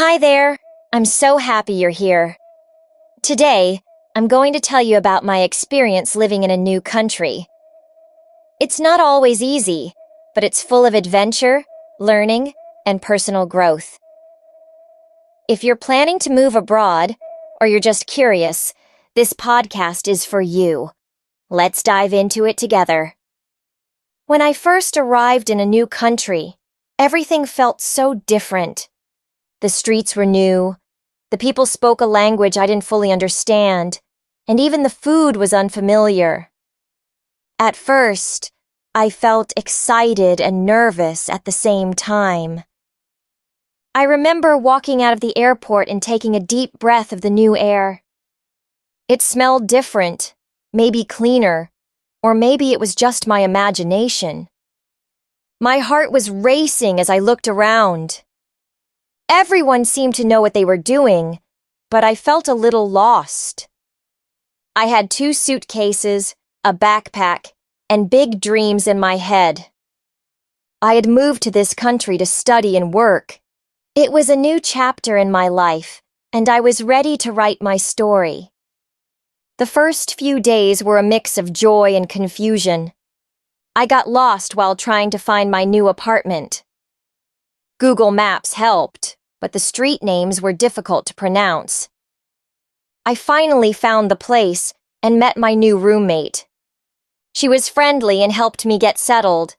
Hi there. I'm so happy you're here. Today, I'm going to tell you about my experience living in a new country. It's not always easy, but it's full of adventure, learning, and personal growth. If you're planning to move abroad, or you're just curious, this podcast is for you. Let's dive into it together. When I first arrived in a new country, everything felt so different. The streets were new, the people spoke a language I didn't fully understand, and even the food was unfamiliar. At first, I felt excited and nervous at the same time. I remember walking out of the airport and taking a deep breath of the new air. It smelled different, maybe cleaner, or maybe it was just my imagination. My heart was racing as I looked around. Everyone seemed to know what they were doing, but I felt a little lost. I had 2 suitcases, a backpack, and big dreams in my head. I had moved to this country to study and work. It was a new chapter in my life, and I was ready to write my story. The first few days were a mix of joy and confusion. I got lost while trying to find my new apartment. Google Maps helped, but the street names were difficult to pronounce. I finally found the place and met my new roommate. She was friendly and helped me get settled.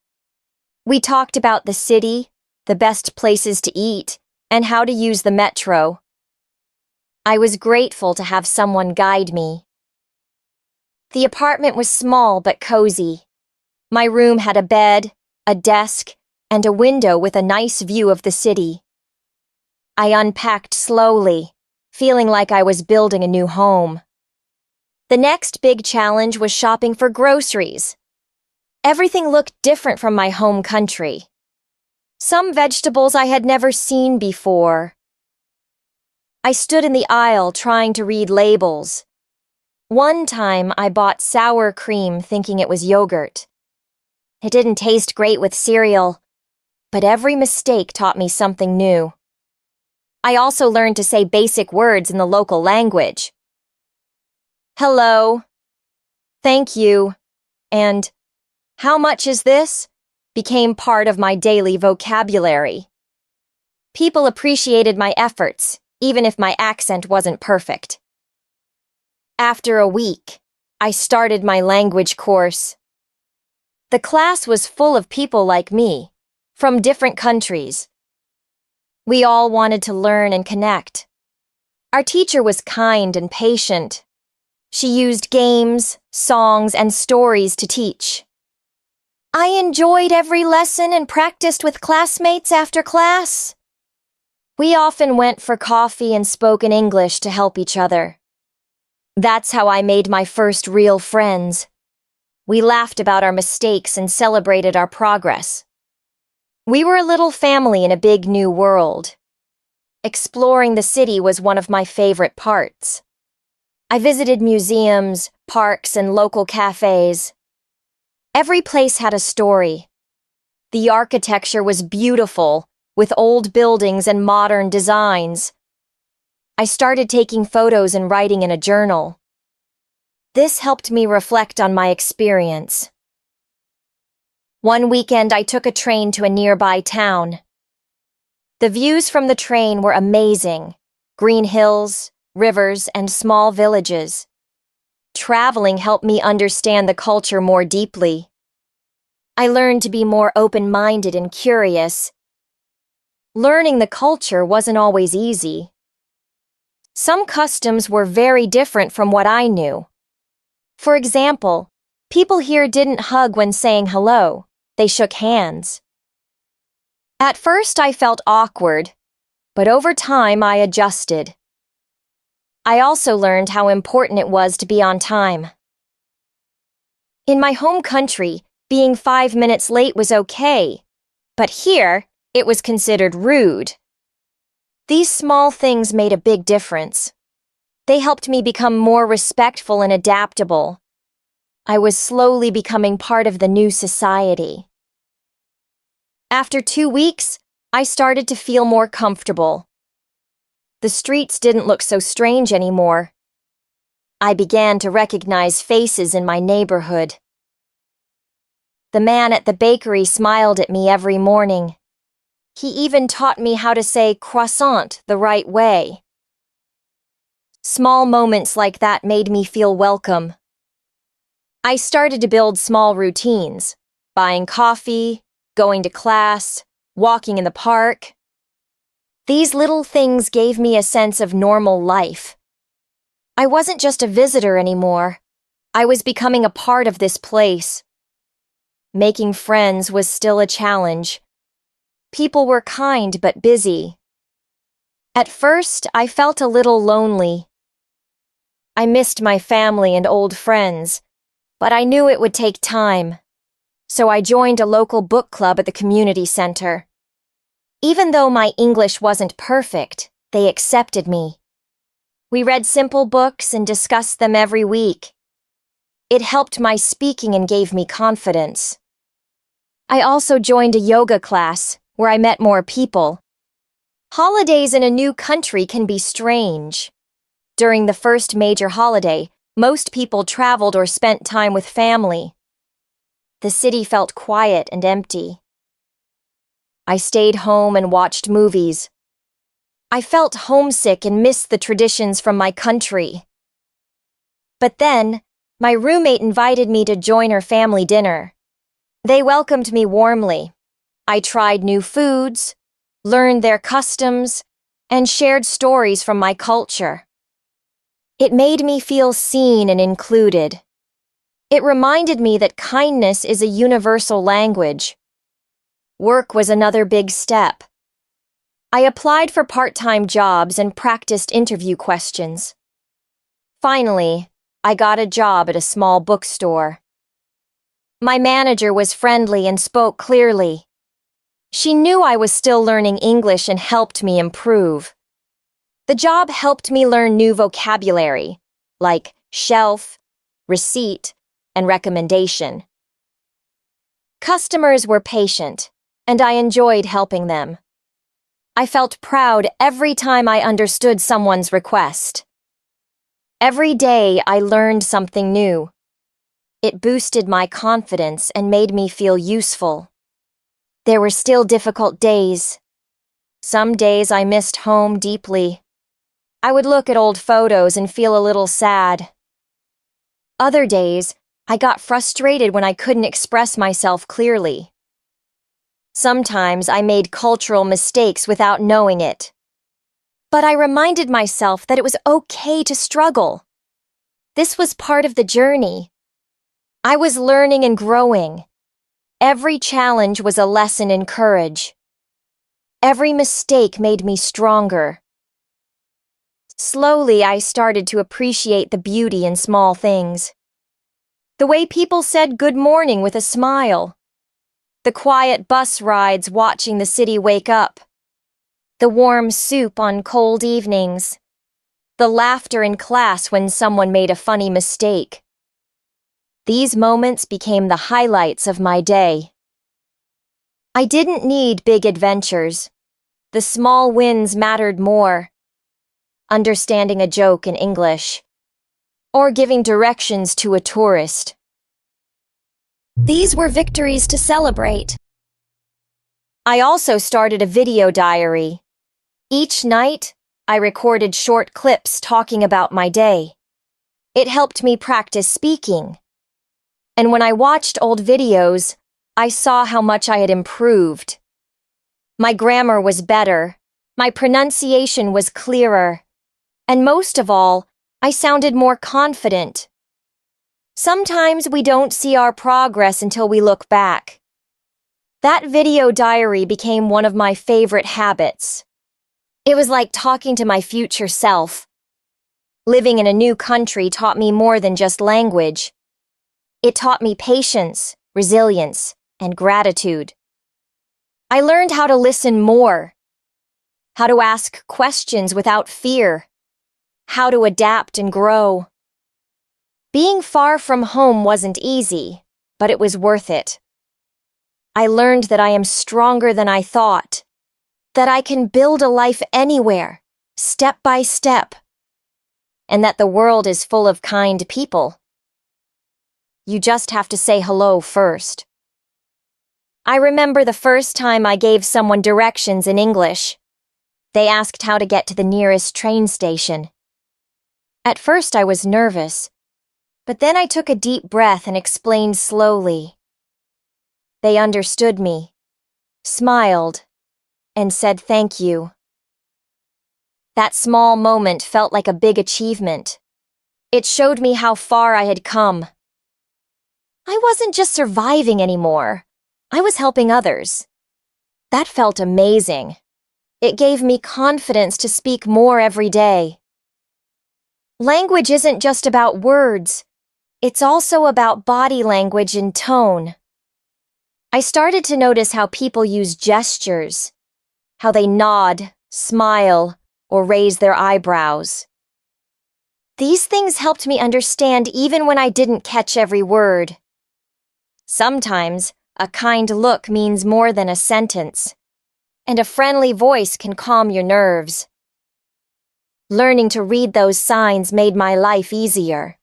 We talked about the city, the best places to eat, and how to use the metro. I was grateful to have someone guide me. The apartment was small but cozy. My room had a bed, a desk, and a window with a nice view of the city. I unpacked slowly, feeling like I was building a new home. The next big challenge was shopping for groceries. Everything looked different from my home country. Some vegetables I had never seen before. I stood in the aisle trying to read labels. One time I bought sour cream thinking it was yogurt. It didn't taste great with cereal, but every mistake taught me something new. I also learned to say basic words in the local language. Hello, thank you, and how much is this? Became part of my daily vocabulary. People appreciated my efforts, even if my accent wasn't perfect. After a week, I started my language course. The class was full of people like me, from different countries. We all wanted to learn and connect. Our teacher was kind and patient. She used games, songs, and stories to teach. I enjoyed every lesson and practiced with classmates after class. We often went for coffee and spoke in English to help each other. That's how I made my first real friends. We laughed about our mistakes and celebrated our progress. We were a little family in a big new world. Exploring the city was one of my favorite parts. I visited museums, parks, and local cafes. Every place had a story. The architecture was beautiful, with old buildings and modern designs. I started taking photos and writing in a journal. This helped me reflect on my experience. One weekend, I took a train to a nearby town. The views from the train were amazing: green hills, rivers, and small villages. Traveling helped me understand the culture more deeply. I learned to be more open-minded and curious. Learning the culture wasn't always easy. Some customs were very different from what I knew. For example, people here didn't hug when saying hello. They shook hands. At first, I felt awkward, but over time, I adjusted. I also learned how important it was to be on time. In my home country, being 5 minutes late was okay, but here, it was considered rude. These small things made a big difference. They helped me become more respectful and adaptable. I was slowly becoming part of the new society. After 2 weeks, I started to feel more comfortable. The streets didn't look so strange anymore. I began to recognize faces in my neighborhood. The man at the bakery smiled at me every morning. He even taught me how to say croissant the right way. Small moments like that made me feel welcome. I started to build small routines, buying coffee, going to class, walking in the park. These little things gave me a sense of normal life. I wasn't just a visitor anymore. I was becoming a part of this place. Making friends was still a challenge. People were kind but busy. At first, I felt a little lonely. I missed my family and old friends, but I knew it would take time. So I joined a local book club at the community center. Even though my English wasn't perfect, they accepted me. We read simple books and discussed them every week. It helped my speaking and gave me confidence. I also joined a yoga class where I met more people. Holidays in a new country can be strange. During the first major holiday, most people traveled or spent time with family. The city felt quiet and empty. I stayed home and watched movies. I felt homesick and missed the traditions from my country. But then, my roommate invited me to join her family dinner. They welcomed me warmly. I tried new foods, learned their customs, and shared stories from my culture. It made me feel seen and included. It reminded me that kindness is a universal language. Work was another big step. I applied for part-time jobs and practiced interview questions. Finally, I got a job at a small bookstore. My manager was friendly and spoke clearly. She knew I was still learning English and helped me improve. The job helped me learn new vocabulary, like shelf, receipt, and recommendation. Customers were patient, and I enjoyed helping them. I felt proud every time I understood someone's request. Every day I learned something new. It boosted my confidence and made me feel useful. There were still difficult days. Some days I missed home deeply. I would look at old photos and feel a little sad. Other days, I got frustrated when I couldn't express myself clearly. Sometimes I made cultural mistakes without knowing it. But I reminded myself that it was okay to struggle. This was part of the journey. I was learning and growing. Every challenge was a lesson in courage. Every mistake made me stronger. Slowly, I started to appreciate the beauty in small things. The way people said good morning with a smile. The quiet bus rides watching the city wake up. The warm soup on cold evenings. The laughter in class when someone made a funny mistake. These moments became the highlights of my day. I didn't need big adventures. The small wins mattered more. Understanding a joke in English, or giving directions to a tourist. These were victories to celebrate. I also started a video diary. Each night, I recorded short clips talking about my day. It helped me practice speaking. And when I watched old videos, I saw how much I had improved. My grammar was better, my pronunciation was clearer, and most of all, I sounded more confident. Sometimes we don't see our progress until we look back. That video diary became one of my favorite habits. It was like talking to my future self. Living in a new country taught me more than just language. It taught me patience, resilience, and gratitude. I learned how to listen more, how to ask questions without fear, how to adapt and grow. Being far from home wasn't easy, but it was worth it. I learned that I am stronger than I thought, that I can build a life anywhere, step by step, and that the world is full of kind people. You just have to say hello first. I remember the first time I gave someone directions in English. They asked how to get to the nearest train station. At first I was nervous, but then I took a deep breath and explained slowly. They understood me, smiled, and said thank you. That small moment felt like a big achievement. It showed me how far I had come. I wasn't just surviving anymore. I was helping others. That felt amazing. It gave me confidence to speak more every day. Language isn't just about words. It's also about body language and tone. I started to notice how people use gestures, how they nod, smile, or raise their eyebrows. These things helped me understand even when I didn't catch every word. Sometimes, a kind look means more than a sentence, and a friendly voice can calm your nerves. Learning to read those signs made my life easier.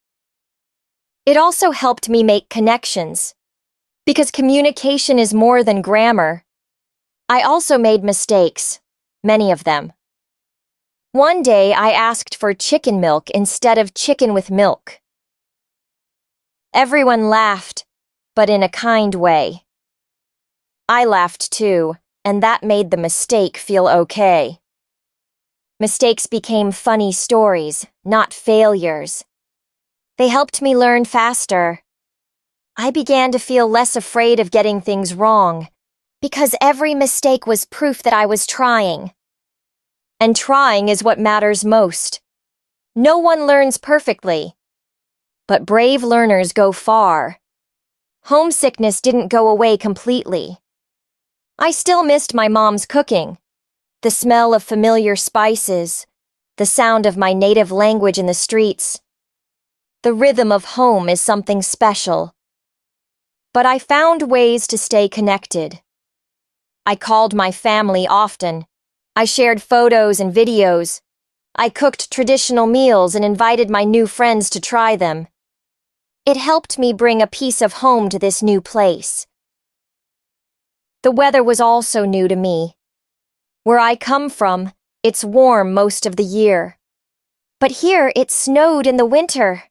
It also helped me make connections, because communication is more than grammar. I also made mistakes, many of them. One day I asked for chicken milk instead of chicken with milk. Everyone laughed, but in a kind way. I laughed too, and that made the mistake feel okay. Mistakes became funny stories, not failures. They helped me learn faster. I began to feel less afraid of getting things wrong, because every mistake was proof that I was trying. And trying is what matters most. No one learns perfectly, but brave learners go far. Homesickness didn't go away completely. I still missed my mom's cooking, the smell of familiar spices, the sound of my native language in the streets. The rhythm of home is something special. But I found ways to stay connected. I called my family often. I shared photos and videos. I cooked traditional meals and invited my new friends to try them. It helped me bring a piece of home to this new place. The weather was also new to me. Where I come from, it's warm most of the year. But here it snowed in the winter.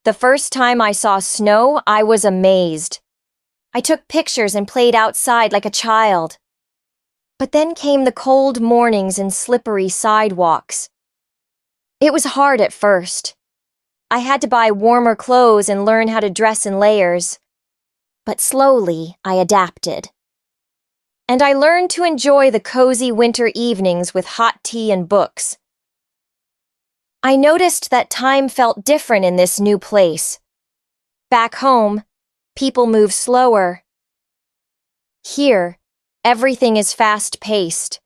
The first time I saw snow, I was amazed. I took pictures and played outside like a child. But then came the cold mornings and slippery sidewalks. It was hard at first. I had to buy warmer clothes and learn how to dress in layers. But slowly, I adapted. And I learned to enjoy the cozy winter evenings with hot tea and books. I noticed that time felt different in this new place. Back home, people move slower. Here, everything is fast-paced.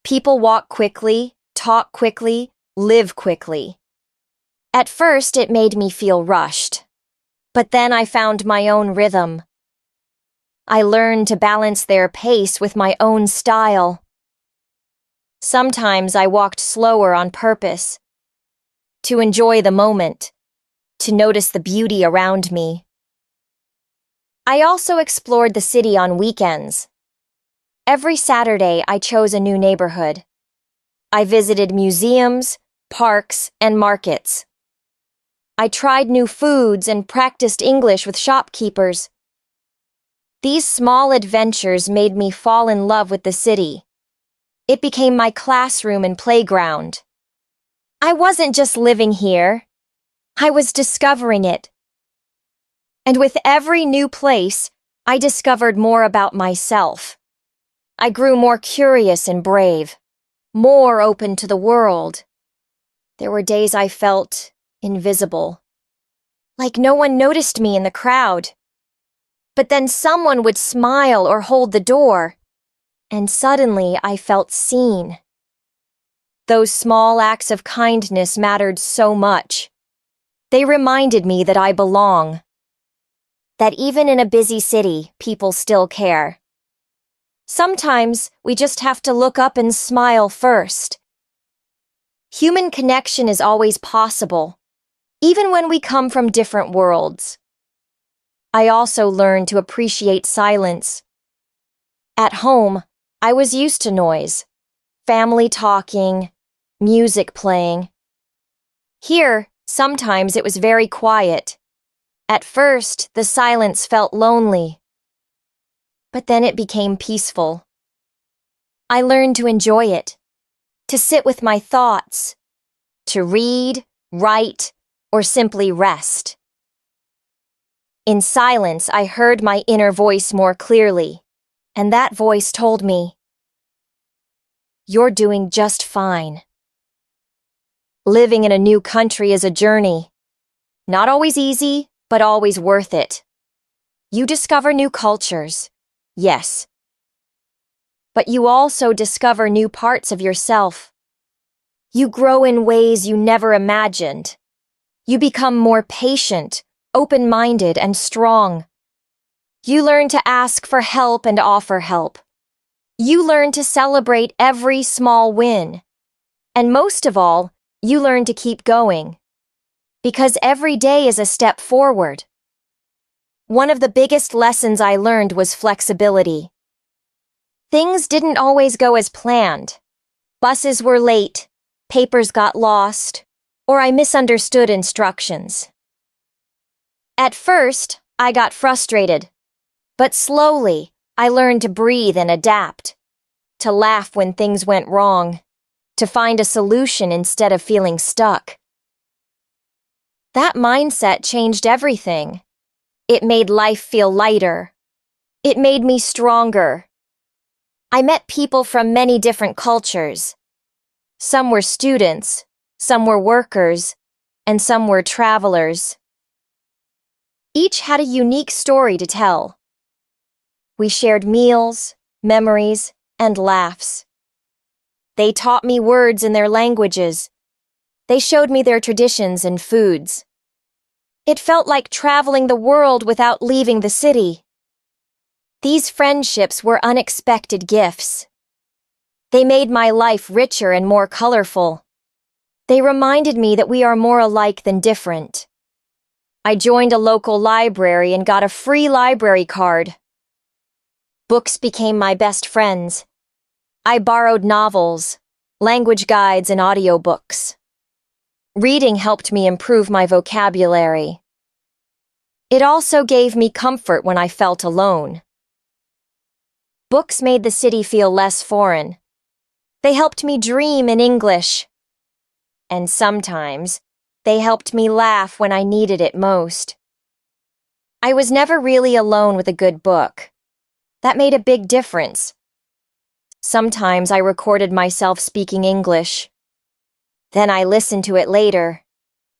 People walk quickly, talk quickly, live quickly. At first, it made me feel rushed. But then I found my own rhythm. I learned to balance their pace with my own style. Sometimes I walked slower on purpose, to enjoy the moment, to notice the beauty around me. I also explored the city on weekends. Every Saturday, I chose a new neighborhood. I visited museums, parks, and markets. I tried new foods and practiced English with shopkeepers. These small adventures made me fall in love with the city. It became my classroom and playground. I wasn't just living here. I was discovering it. And with every new place, I discovered more about myself. I grew more curious and brave, more open to the world. There were days I felt invisible, like no one noticed me in the crowd. But then someone would smile or hold the door, and suddenly I felt seen. Those small acts of kindness mattered so much. They reminded me that I belong. That even in a busy city, people still care. Sometimes we just have to look up and smile first, Human connection is always possible, even when we come from different worlds. I also learned to appreciate silence. At home, I was used to noise, family talking, music playing. Here, sometimes it was very quiet. At first, the silence felt lonely. But then it became peaceful. I learned to enjoy it, to sit with my thoughts, to read, write, or simply rest. In silence, I heard my inner voice more clearly, and that voice told me, "You're doing just fine." Living in a new country is a journey. Not always easy, but always worth it. You discover new cultures, yes. But you also discover new parts of yourself. You grow in ways you never imagined. You become more patient, open-minded, and strong. You learn to ask for help and offer help. You learn to celebrate every small win. And most of all, you learn to keep going. Because every day is a step forward. One of the biggest lessons I learned was flexibility. Things didn't always go as planned. Buses were late, papers got lost, or I misunderstood instructions. At first, I got frustrated, but slowly, I learned to breathe and adapt, to laugh when things went wrong, to find a solution instead of feeling stuck. That mindset changed everything. It made life feel lighter. It made me stronger. I met people from many different cultures. Some were students, some were workers, and some were travelers. Each had a unique story to tell. We shared meals, memories, and laughs. They taught me words in their languages. They showed me their traditions and foods. It felt like traveling the world without leaving the city. These friendships were unexpected gifts. They made my life richer and more colorful. They reminded me that we are more alike than different. I joined a local library and got a free library card. Books became my best friends. I borrowed novels, language guides, and audiobooks. Reading helped me improve my vocabulary. It also gave me comfort when I felt alone. Books made the city feel less foreign. They helped me dream in English. And sometimes, they helped me laugh when I needed it most. I was never really alone with a good book. That made a big difference. Sometimes I recorded myself speaking English. Then I listened to it later.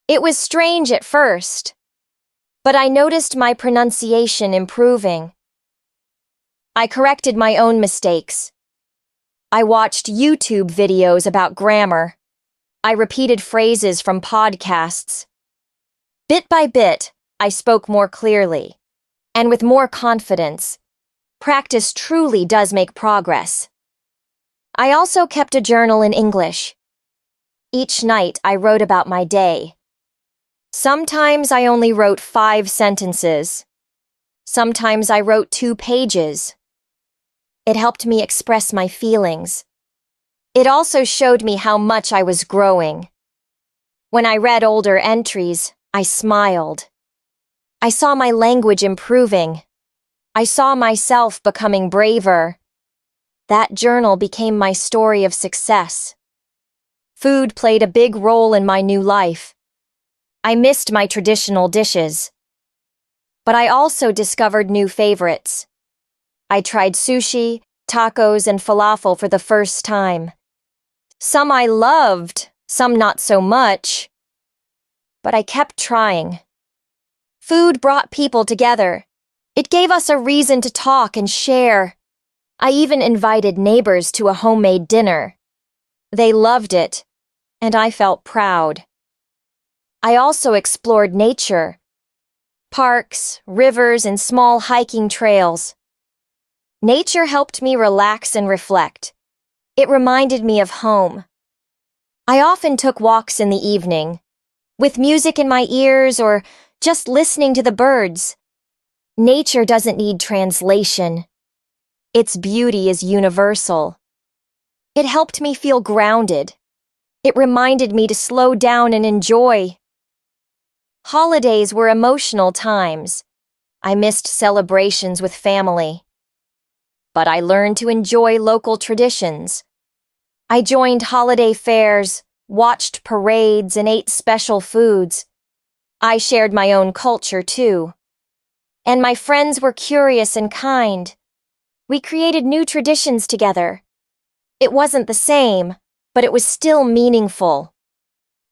It was strange at first, but I noticed my pronunciation improving. I corrected my own mistakes. I watched YouTube videos about grammar. I repeated phrases from podcasts. Bit by bit, I spoke more clearly, and with more confidence. Practice truly does make progress. I also kept a journal in English. Each night I wrote about my day. Sometimes I only wrote 5 sentences. Sometimes I wrote 2 pages. It helped me express my feelings. It also showed me how much I was growing. When I read older entries, I smiled. I saw my language improving. I saw myself becoming braver. That journal became my story of success. Food played a big role in my new life. I missed my traditional dishes. But I also discovered new favorites. I tried sushi, tacos, and falafel for the first time. Some I loved, some not so much. But I kept trying. Food brought people together. It gave us a reason to talk and share. I even invited neighbors to a homemade dinner. They loved it, and I felt proud. I also explored nature. Parks, rivers, and small hiking trails. Nature helped me relax and reflect. It reminded me of home. I often took walks in the evening, with music in my ears or just listening to the birds. Nature doesn't need translation. Its beauty is universal. It helped me feel grounded. It reminded me to slow down and enjoy. Holidays were emotional times. I missed celebrations with family. But I learned to enjoy local traditions. I joined holiday fairs, watched parades, and ate special foods. I shared my own culture, too. And my friends were curious and kind. We created new traditions together. It wasn't the same, but it was still meaningful.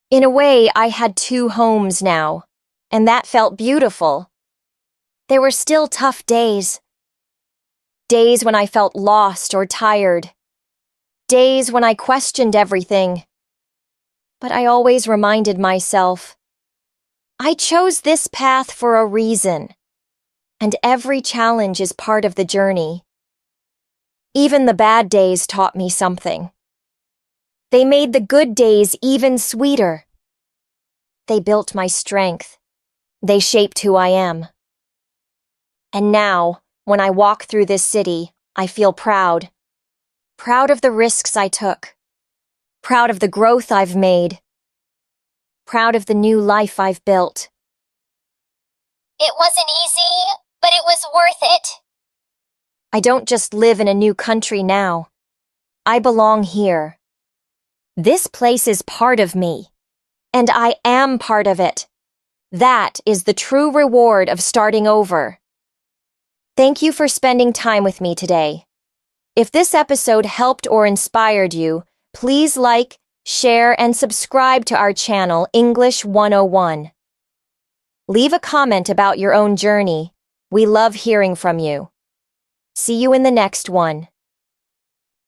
In a way, I had two homes now, and that felt beautiful. There were still tough days. Days when I felt lost or tired. Days when I questioned everything. But I always reminded myself, I chose this path for a reason, and every challenge is part of the journey. Even the bad days taught me something. They made the good days even sweeter. They built my strength. They shaped who I am. And now, when I walk through this city, I feel proud. Proud of the risks I took. Proud of the growth I've made. Proud of the new life I've built. It wasn't easy, but it was worth it. I don't just live in a new country now. I belong here. This place is part of me, and I am part of it. That is the true reward of starting over. Thank you for spending time with me today. If this episode helped or inspired you, please like, share, and subscribe to our channel, English 101. Leave a comment about your own journey. We love hearing from you. See you in the next one.